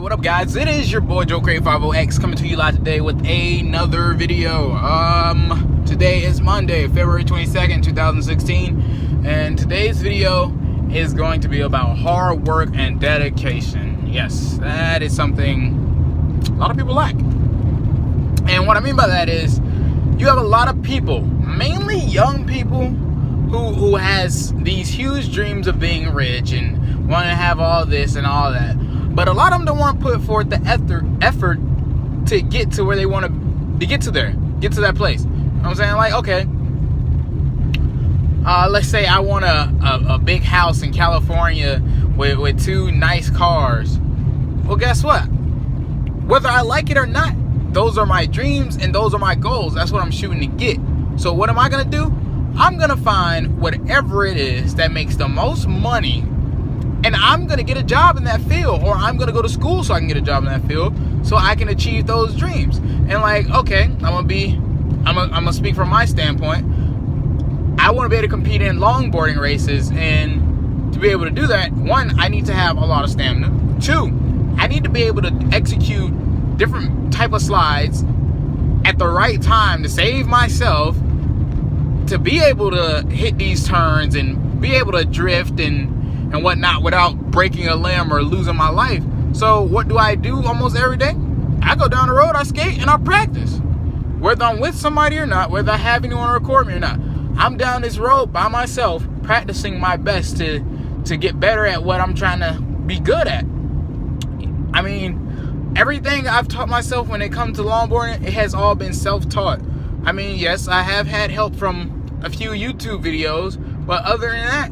What up, guys? It is your boy Joe Crate 50X coming to you live today with another video. Today is Monday, February 22nd, 2016, and today's video is going to be about hard work and dedication. Yes, that is something a lot of people lack. And what I mean by that is you have a lot of people, mainly young people, who has these huge dreams of being rich and want to have all this and all that. But a lot of them don't want to put forth the effort to get to where they want to get to that place. You know what I'm saying? Like, okay, let's say I want a big house in California with 2 nice cars. Well, guess what? Whether I like it or not, those are my dreams and those are my goals. That's what I'm shooting to get. So what am I going to do? I'm going to find whatever it is that makes the most money, and I'm going to get a job in that field, or I'm going to go to school so I can get a job in that field so I can achieve those dreams. And like, okay, I'm going to speak from my standpoint. I want to be able to compete in longboarding races, and to be able to do that, 1, I need to have a lot of stamina. 2, I need to be able to execute different type of slides at the right time to save myself, to be able to hit these turns and be able to drift and whatnot without breaking a limb or losing my life. So what do I do almost every day? I go down the road, I skate, and I practice. Whether I'm with somebody or not, whether I have anyone to record me or not, I'm down this road by myself practicing my best to get better at what I'm trying to be good at. I mean, everything I've taught myself when it comes to longboarding, it has all been self-taught. I mean, yes, I have had help from a few YouTube videos, but other than that,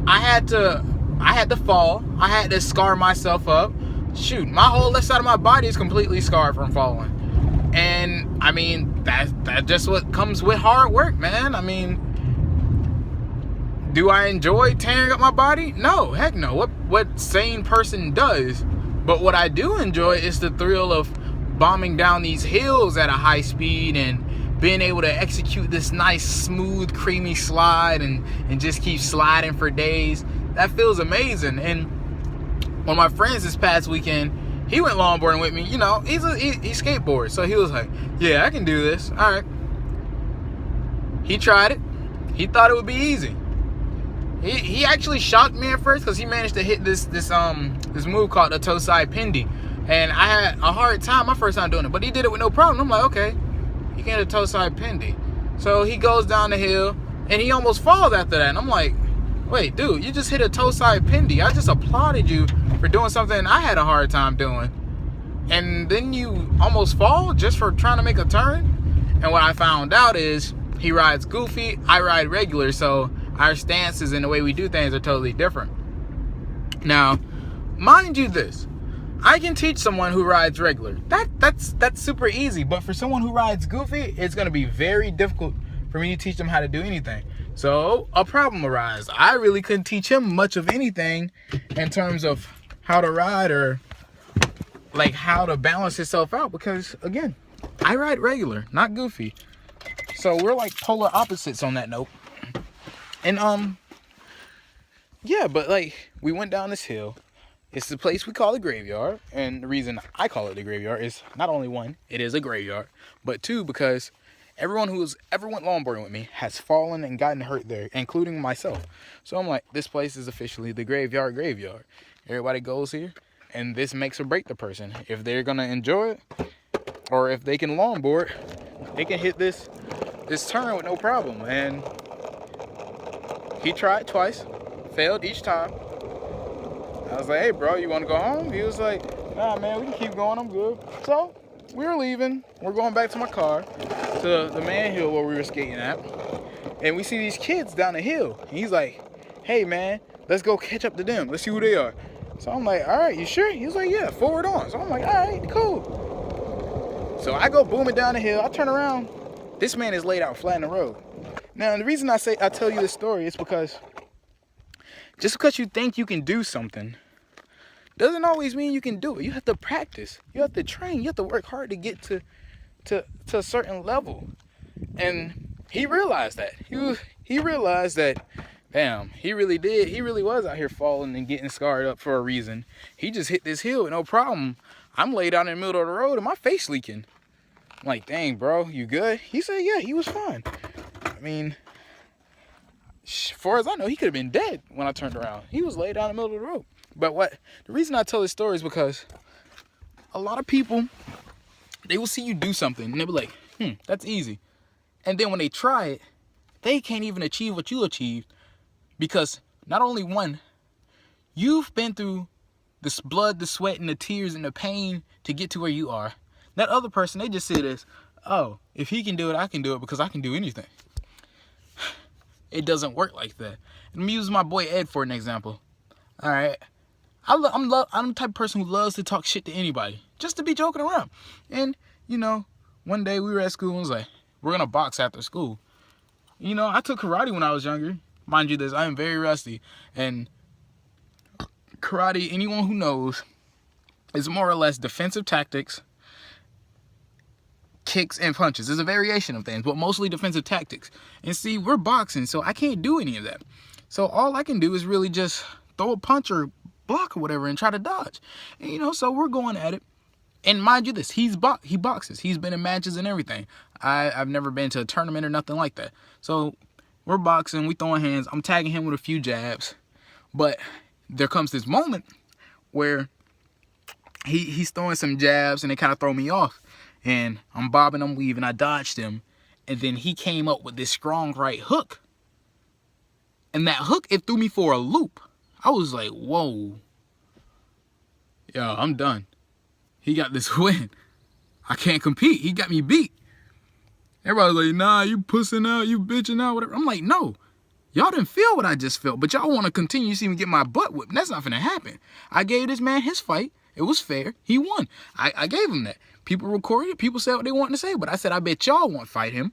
I had to fall. I had to scar myself up. Shoot, my whole left side of my body is completely scarred from falling. And I mean, that's just what comes with hard work, man. I mean, do I enjoy tearing up my body? No, heck no. What sane person does? But what I do enjoy is the thrill of bombing down these hills at a high speed and being able to execute this nice, smooth, creamy slide and just keep sliding for days. That feels amazing. And one of my friends this past weekend, he went longboarding with me. You know, he skateboards, so he was like, yeah, I can do this. All right. He tried it. He thought it would be easy. He actually shocked me at first because he managed to hit this move called the toe side pendy. And I had a hard time my first time doing it, but he did it with no problem. I'm like, okay, you can hit a toe side pendy. So he goes down the hill and he almost falls after that. And I'm like, wait, dude, you just hit a toe side pendy. I just applauded you for doing something I had a hard time doing. And then you almost fall just for trying to make a turn. And what I found out is he rides goofy, I ride regular. So our stances and the way we do things are totally different. Now, mind you this, I can teach someone who rides regular. That's super easy. But for someone who rides goofy, it's going to be very difficult for me to teach them how to do anything. So a problem arises. I really couldn't teach him much of anything in terms of how to ride or like how to balance himself out, because again, I ride regular, not goofy. So we're like polar opposites on that note. And yeah, but like we went down this hill. It's the place we call the graveyard, and the reason I call it the graveyard is not only 1, it is a graveyard, but 2, because everyone who's ever went longboarding with me has fallen and gotten hurt there, including myself. So I'm like, this place is officially the graveyard. Everybody goes here, and this makes or break the person. If they're gonna enjoy it, or if they can longboard, they can hit this turn with no problem. And he tried twice, failed each time. I was like, hey, bro, you want to go home? He was like, nah, man, we can keep going. I'm good. So we're leaving. We're going back to my car, to the man hill where we were skating at. And we see these kids down the hill. And he's like, hey, man, let's go catch up to them. Let's see who they are. So I'm like, all right, you sure? He was like, yeah, forward on. So I'm like, all right, cool. So I go booming down the hill. I turn around. This man is laid out flat in the road. Now, the reason I tell you this story is because just because you think you can do something doesn't always mean you can do it. You have to practice. You have to train. You have to work hard to get to a certain level. And he realized that. He realized that Damn, he really did. He really was out here falling and getting scarred up for a reason. He just hit this hill with no problem. I'm laid out in the middle of the road and my face leaking. I'm like, dang, bro, you good? He said, yeah, he was fine. I mean, as far as I know, he could have been dead when I turned around. He was laid down in the middle of the road. But the reason I tell this story is because a lot of people, they will see you do something and they'll be like, that's easy. And then when they try it, they can't even achieve what you achieved because not only one, you've been through the blood, the sweat, and the tears and the pain to get to where you are. That other person, they just see this, oh, if he can do it, I can do it because I can do anything. It doesn't work like that. Let me use my boy Ed for an example. All right. I'm the type of person who loves to talk shit to anybody, just to be joking around. And, you know, one day we were at school and was like, we're going to box after school. You know, I took karate when I was younger. Mind you this, I am very rusty. And karate, anyone who knows, is more or less defensive tactics, kicks, and punches. It's a variation of things, but mostly defensive tactics. And see, we're boxing, so I can't do any of that. So all I can do is really just throw a punch or block or whatever and try to dodge. And, you know, so we're going at it. And mind you this, he boxes. He's been in matches and everything. I've never been to a tournament or nothing like that. So we're boxing, we throwing hands. I'm tagging him with a few jabs. But there comes this moment where he's throwing some jabs and they kind of throw me off. And I'm bobbing, I'm weaving, I dodged him. And then he came up with this strong right hook. And that hook, it threw me for a loop. I was like, whoa. Yo, I'm done. He got this win. I can't compete. He got me beat. Everybody's like, nah, you pussing out, you bitching out, whatever. I'm like, no. Y'all didn't feel what I just felt, but y'all want to continue to see me get my butt whipped. That's not finna happen. I gave this man his fight. It was fair. He won. I gave him that. People recorded it. People said what they wanted to say, but I said, I bet y'all won't fight him.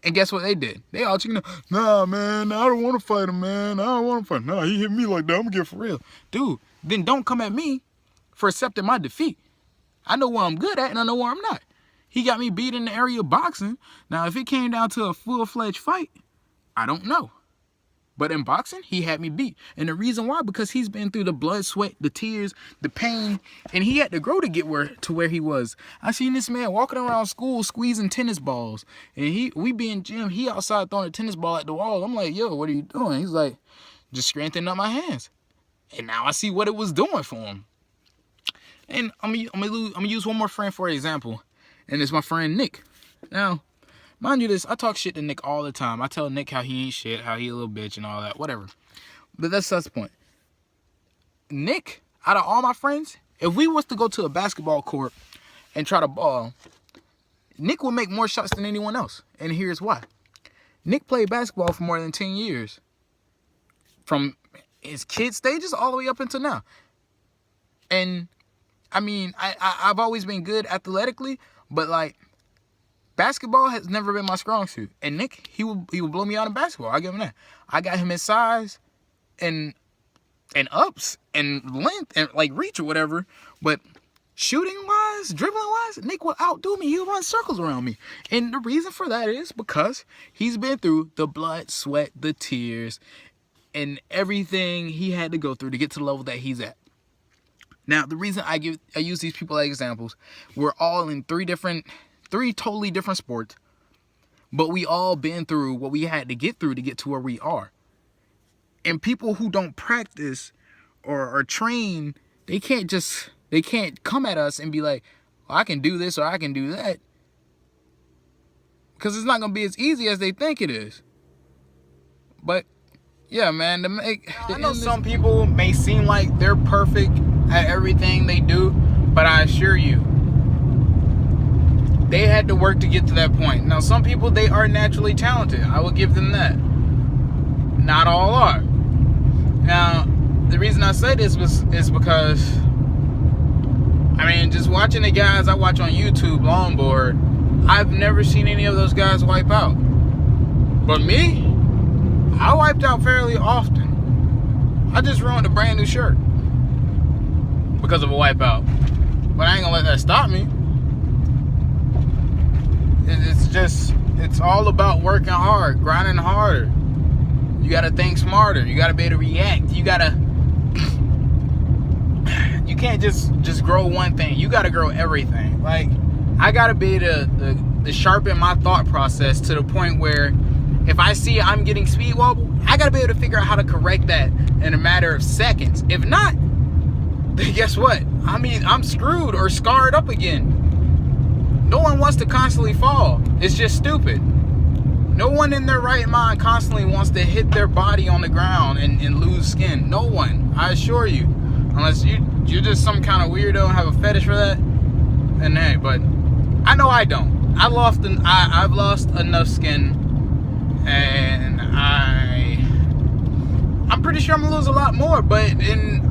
And guess what they did? They all chicken. Nah, man, I don't want to fight him, man. I don't want to fight him. Nah, he hit me like that. I'm going to get for real. Dude, then don't come at me for accepting my defeat. I know what I'm good at and I know where I'm not. He got me beat in the area of boxing. Now, if it came down to a full-fledged fight, I don't know. But in boxing, he had me beat. And the reason why, because he's been through the blood, sweat, the tears, the pain, and he had to grow to get where he was. I seen this man walking around school squeezing tennis balls. And we be in gym, he outside throwing a tennis ball at the wall. I'm like, yo, what are you doing? He's like, just strengthening up my hands. And now I see what it was doing for him. And I'm gonna use one more friend for example. And it's my friend Nick. Now, mind you this, I talk shit to Nick all the time. I tell Nick how he ain't shit, how he a little bitch and all that, whatever. But that's the point. Nick, out of all my friends, if we was to go to a basketball court and try to ball, Nick would make more shots than anyone else. And here's why. Nick played basketball for more than 10 years. From his kid stages all the way up until now. And, I mean, I've always been good athletically, but, like, basketball has never been my strong suit. And Nick, he would blow me out in basketball. I give him that. I got him in size and ups and length and like reach or whatever. But shooting wise, dribbling wise, Nick will outdo me. He'll run circles around me. And the reason for that is because he's been through the blood, sweat, the tears, and everything he had to go through to get to the level that he's at. Now, the reason I use these people as examples, we're all in three totally different sports, but we all been through what we had to get through to get to where we are. And people who don't practice or train, they can't come at us and be like, well, I can do this or I can do that. Because it's not going to be as easy as they think it is. But, yeah, man. I know some people may seem like they're perfect at everything they do, but I assure you, they had to work to get to that point. Now, some people, they are naturally talented. I will give them that. Not all are. Now, the reason I say this is because, I mean, just watching the guys I watch on YouTube, longboard, I've never seen any of those guys wipe out. But me, I wiped out fairly often. I just ruined a brand new shirt because of a wipeout. But I ain't gonna let that stop me. It's all about working hard, grinding harder. You gotta think smarter. You gotta be able to react. You can't just grow one thing. You gotta grow everything. Like, I gotta be able to sharpen my thought process to the point where if I see I'm getting speed wobble, I gotta be able to figure out how to correct that in a matter of seconds. If not, then guess what? I mean, I'm screwed or scarred up again. No one wants to constantly fall. It's just stupid. No one in their right mind constantly wants to hit their body on the ground and lose skin. No one, I assure you. Unless you're just some kind of weirdo and have a fetish for that. And hey, but I know I don't. I've lost enough skin, and I'm pretty sure I'm gonna lose a lot more. But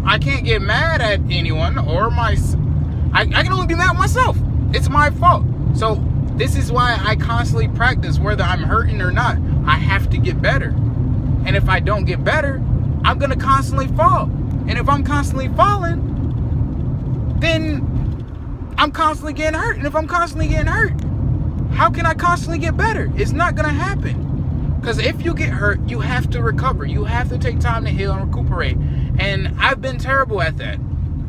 I can't get mad at anyone or I can only be mad at myself. It's my fault. So this is why I constantly practice, whether I'm hurting or not. I have to get better. And if I don't get better, I'm gonna constantly fall. And if I'm constantly falling, then I'm constantly getting hurt. And if I'm constantly getting hurt, how can I constantly get better? It's not gonna happen. Because if you get hurt, you have to recover. You have to take time to heal and recuperate. And I've been terrible at that.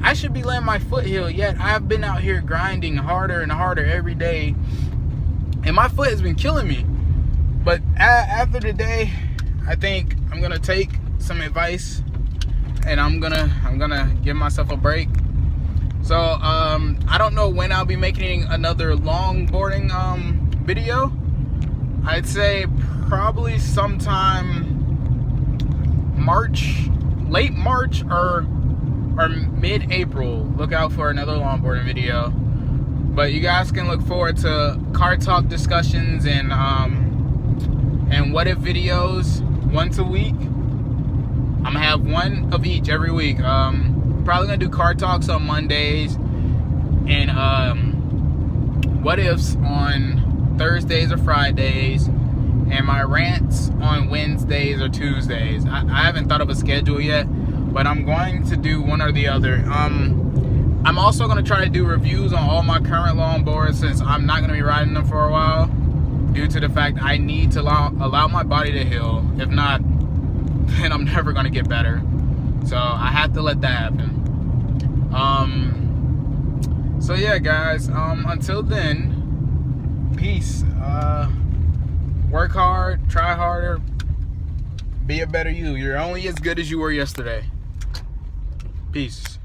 I should be letting my foot heal, yet I've been out here grinding harder and harder every day, and my foot has been killing me. But after today, I think I'm gonna take some advice, and I'm gonna give myself a break. So I don't know when I'll be making another longboarding video. I'd say probably sometime late March or mid-April. Look out for another longboarding video. But you guys can look forward to car talk discussions and what if videos once a week. I'm gonna have one of each every week. Probably gonna do car talks on Mondays and what ifs on Thursdays or Fridays, and my rants on Wednesdays or Tuesdays. I haven't thought of a schedule yet, but I'm going to do one or the other. I'm also going to try to do reviews on all my current longboards, since I'm not going to be riding them for a while, due to the fact I need to allow my body to heal. If not, then I'm never going to get better. So I have to let that happen. So yeah, guys, until then, peace. Work hard, try harder, be a better you. You're only as good as you were yesterday. Peace.